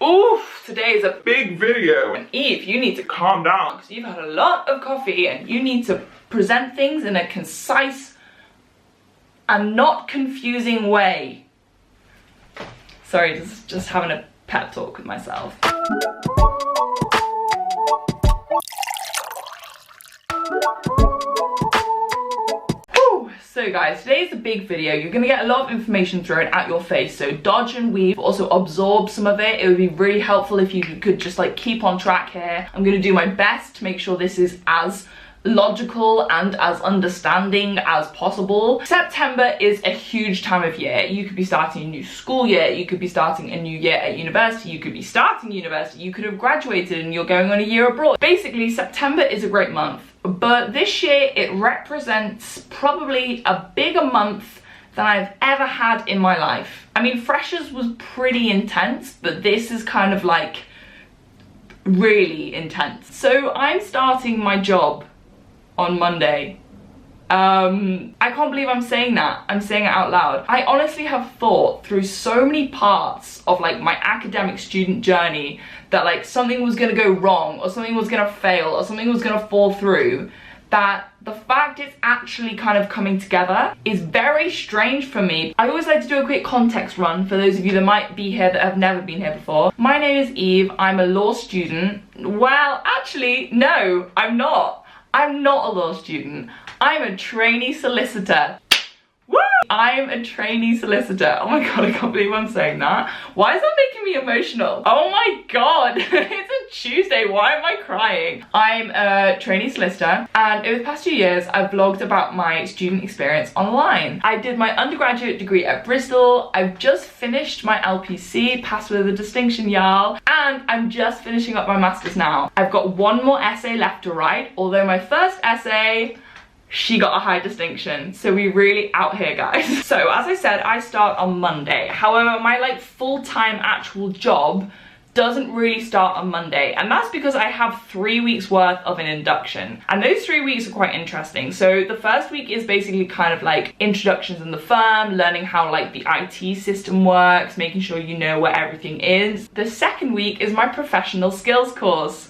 Oof, today is a big video. And Eve, you need to calm down because you've had a lot of coffee and you need to present things in a concise and not confusing way. Sorry, just having a pep talk with myself. So guys, today's a big video. You're gonna get a lot of information thrown at your face, so dodge and weave, also absorb some of it. It would be really helpful if you could just like keep on track here. I'm gonna do my best to make sure this is as logical and as understanding as possible. September is a huge time of year. You could be starting a new school year, you could be starting a new year at university, you could be starting university, you could have graduated and you're going on a year abroad. Basically, September is a great month, but this year it represents probably a bigger month than I've ever had in my life. I mean, freshers was pretty intense, but this is kind of like really intense. So I'm starting my job on Monday. I can't believe I'm saying that. I'm saying it out loud. I honestly have thought through so many parts of like my academic student journey that like something was gonna go wrong or something was gonna fail or something was gonna fall through, that the fact it's actually kind of coming together is very strange for me. I always like to do a quick context run for those of you that might be here that have never been here before. My name is Eve, I'm a law student. Well, actually, no, I'm not. I'm not a law student. I'm a trainee solicitor. Woo! I'm a trainee solicitor. Oh my god, I can't believe I'm saying that. Why is that making me emotional? Oh my god, it's a Tuesday, why am I crying? I'm a trainee solicitor, and over the past 2 years, I've vlogged about my student experience online. I did my undergraduate degree at Bristol, I've just finished my LPC, passed with a distinction, y'all, and I'm just finishing up my master's now. I've got one more essay left to write, although my first essay, she got a high distinction, so we really out here, guys. So as I said, I start on Monday. However, my like full-time actual job doesn't really start on Monday, and that's because I have 3 weeks worth of an induction, and those 3 weeks are quite interesting. So the first week is basically kind of like introductions in the firm, learning how like the IT system works, making sure you know where everything is. The second week is my professional skills course.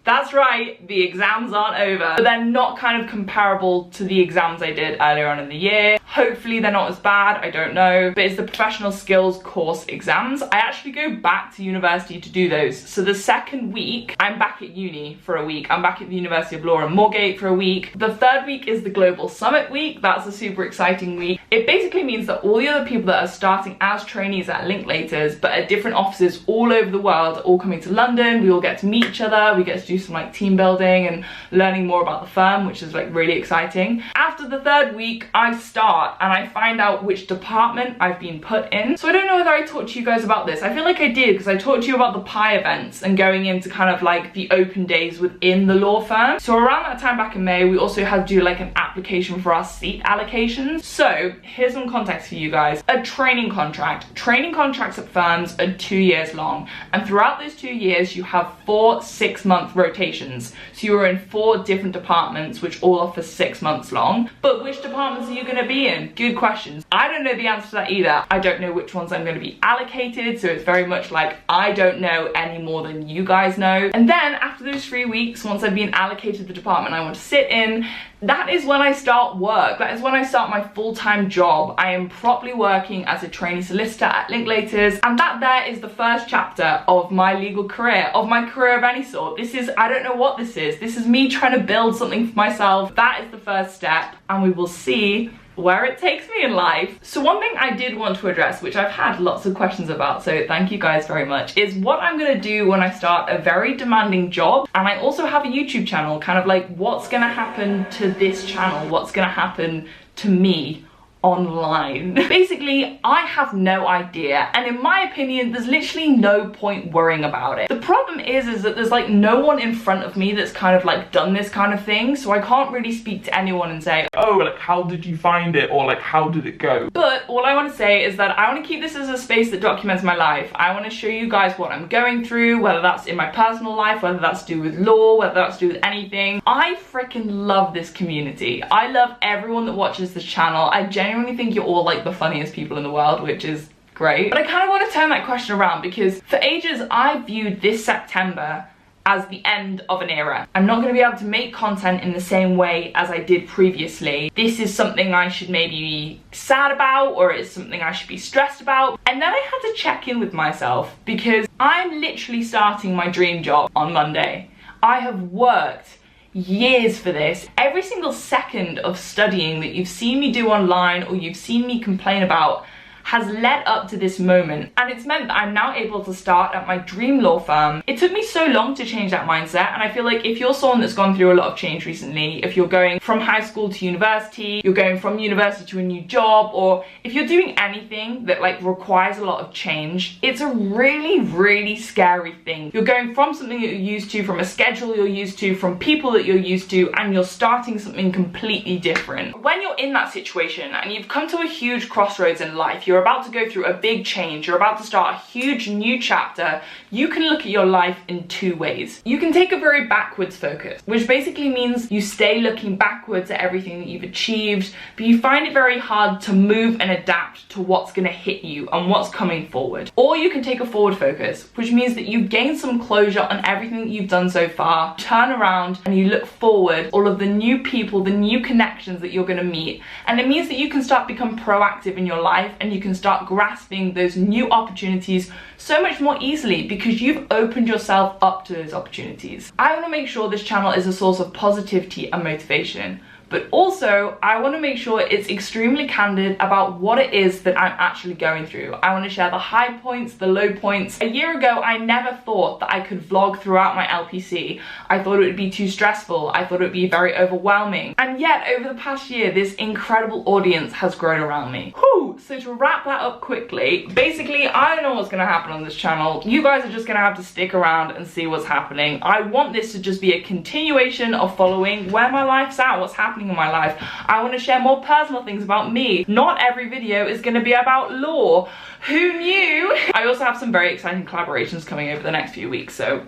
That's right, the exams aren't over, but they're not kind of comparable to the exams I did earlier on in the year. Hopefully they're not as bad, I don't know, but it's the professional skills course exams. I actually go back to university to do those. So the second week, I'm back at uni for a week. I'm back at the University of Law in Moorgate for a week. The third week is the Global Summit week. That's a super exciting week. It basically means that all the other people that are starting as trainees at Linklaters, but at different offices all over the world, are all coming to London. We all get to meet each other. We get to do some like team building and learning more about the firm, which is like really exciting. After the third week, I start and I find out which department I've been put in. So I don't know whether I talked to you guys about this. I feel like I did, because I talked to you about the PI events and going into kind of like the open days within the law firm. So around that time back in May, we also had to do like an application for our seat allocations. So here's some context for you guys. A training contract. Training contracts at firms are 2 years long, and throughout those 2 years you have 4 6-month rotations. So you are in 4 different departments which all are for 6 months long. But which departments are you going to be in? Good questions. I don't know the answer to that either. I don't know which ones I'm going to be allocated, so it's very much like I don't know any more than you guys know. And then after those 3 weeks, once I've been allocated the department I want to sit in, that is when I start work. That is when I start my full-time job. I am properly working as a trainee solicitor at Linklaters, and that there is the first chapter of my legal career, of my career of any sort. This is, I don't know what this is. This is me trying to build something for myself. That is the first step, and we will see where it takes me in life. So one thing I did want to address, which I've had lots of questions about, so thank you guys very much, is what I'm gonna do when I start a very demanding job. And I also have a YouTube channel, kind of like what's gonna happen to this channel, what's gonna happen to me online. Basically, I have no idea, and in my opinion, there's literally no point worrying about it. The problem is that there's like no one in front of me that's kind of like done this kind of thing, so I can't really speak to anyone and say, oh, like how did you find it, or like how did it go? But all I want to say is that I want to keep this as a space that documents my life. I want to show you guys what I'm going through, whether that's in my personal life, whether that's to do with law, whether that's to do with anything. I freaking love this community. I love everyone that watches this channel. I genuinely think you're all like the funniest people in the world, which is great. But I kind of want to turn that question around, because for ages I viewed this September as the end of an era. I'm not going to be able to make content in the same way as I did previously. This is something I should maybe be sad about, or it's something I should be stressed about. And then I had to check in with myself, because I'm literally starting my dream job on Monday. I have worked years for this. Every single second of studying that you've seen me do online or you've seen me complain about has led up to this moment, and it's meant that I'm now able to start at my dream law firm. It took me so long to change that mindset, and I feel like if you're someone that's gone through a lot of change recently, if you're going from high school to university, you're going from university to a new job, or if you're doing anything that like requires a lot of change, it's a really scary thing. You're going from something that you're used to, from a schedule you're used to, from people that you're used to, and you're starting something completely different. When you're in that situation and you've come to a huge crossroads in life, you're about to go through a big change, you're about to start a huge new chapter, you can look at your life in two ways. You can take a very backwards focus, which basically means you stay looking backwards at everything that you've achieved, but you find it very hard to move and adapt to what's going to hit you and what's coming forward. Or you can take a forward focus, which means that you gain some closure on everything that you've done so far, turn around and you look forward, all of the new people, the new connections that you're going to meet, and it means that you can start become proactive in your life, and you can start grasping those new opportunities so much more easily because you've opened yourself up to those opportunities. I want to make sure this channel is a source of positivity and motivation, but also I want to make sure it's extremely candid about what it is that I'm actually going through. I want to share the high points, the low points. A year ago, I never thought that I could vlog throughout my LPC. I thought it would be too stressful. I thought it would be very overwhelming. And yet, over the past year, this incredible audience has grown around me. Whew! So to wrap that up quickly, basically, I don't know what's going to happen on this channel. You guys are just going to have to stick around and see what's happening. I want this to just be a continuation of following where my life's at, what's happening in my life. I want to share more personal things about me. Not every video is going to be about law. Who knew? I also have some very exciting collaborations coming over the next few weeks, so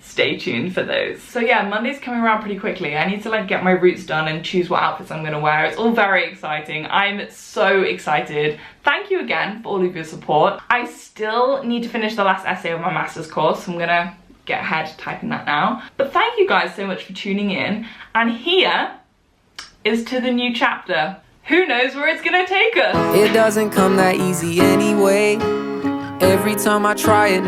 stay tuned for those. So yeah, Monday's coming around pretty quickly. I need to like get my roots done and choose what outfits I'm going to wear. It's all very exciting. I'm so excited. Thank you again for all of your support. I still need to finish the last essay of my master's course. I'm gonna get ahead typing that now. But thank you guys so much for tuning in, and here is to the new chapter. Who knows where it's gonna take us? It doesn't come that easy anyway. Every time I try it